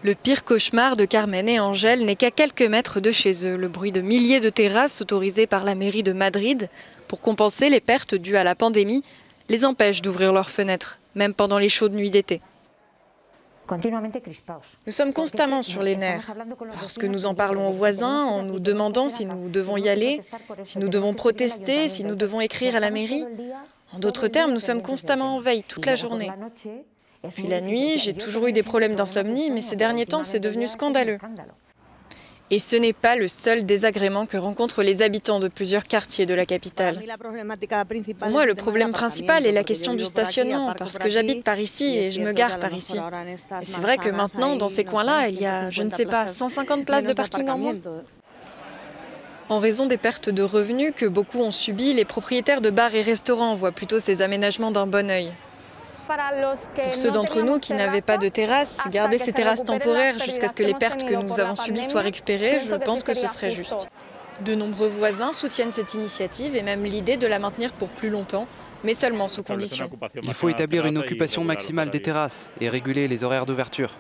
Le pire cauchemar de Carmen et Angèle n'est qu'à quelques mètres de chez eux. Le bruit de milliers de terrasses autorisées par la mairie de Madrid pour compenser les pertes dues à la pandémie les empêche d'ouvrir leurs fenêtres, même pendant les chaudes nuits d'été. Nous sommes constamment sur les nerfs, parce que nous en parlons aux voisins en nous demandant si nous devons y aller, si nous devons protester, si nous devons écrire à la mairie. En d'autres termes, nous sommes constamment en veille toute la journée. Puis la nuit, j'ai toujours eu des problèmes d'insomnie, mais ces derniers temps, c'est devenu scandaleux. Et ce n'est pas le seul désagrément que rencontrent les habitants de plusieurs quartiers de la capitale. Pour moi, le problème principal est la question du stationnement, parce que j'habite par ici et je me gare par ici. Et c'est vrai que maintenant, dans ces coins-là, il y a, je ne sais pas, 150 places de parking en moins. En raison des pertes de revenus que beaucoup ont subies, les propriétaires de bars et restaurants voient plutôt ces aménagements d'un bon œil. Pour ceux d'entre nous qui n'avaient pas de terrasse, garder ces terrasses temporaires jusqu'à ce que les pertes que nous avons subies soient récupérées, je pense que ce serait juste. De nombreux voisins soutiennent cette initiative et même l'idée de la maintenir pour plus longtemps, mais seulement sous condition. Il faut établir une occupation maximale des terrasses et réguler les horaires d'ouverture.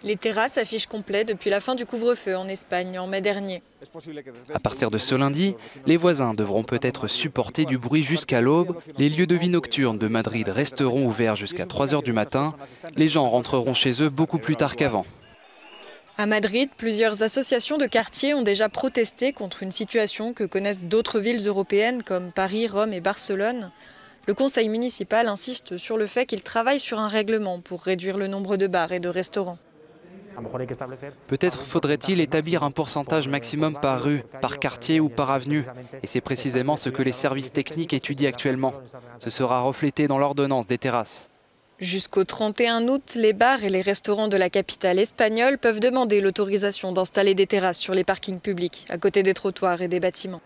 Les terrasses affichent complet depuis la fin du couvre-feu en Espagne en mai dernier. À partir de ce lundi, les voisins devront peut-être supporter du bruit jusqu'à l'aube. Les lieux de vie nocturnes de Madrid resteront ouverts jusqu'à 3 h du matin. Les gens rentreront chez eux beaucoup plus tard qu'avant. À Madrid, plusieurs associations de quartier ont déjà protesté contre une situation que connaissent d'autres villes européennes comme Paris, Rome et Barcelone. Le conseil municipal insiste sur le fait qu'il travaille sur un règlement pour réduire le nombre de bars et de restaurants. Peut-être faudrait-il établir un pourcentage maximum par rue, par quartier ou par avenue. Et c'est précisément ce que les services techniques étudient actuellement. Ce sera reflété dans l'ordonnance des terrasses. Jusqu'au 31 août, les bars et les restaurants de la capitale espagnole peuvent demander l'autorisation d'installer des terrasses sur les parkings publics, à côté des trottoirs et des bâtiments.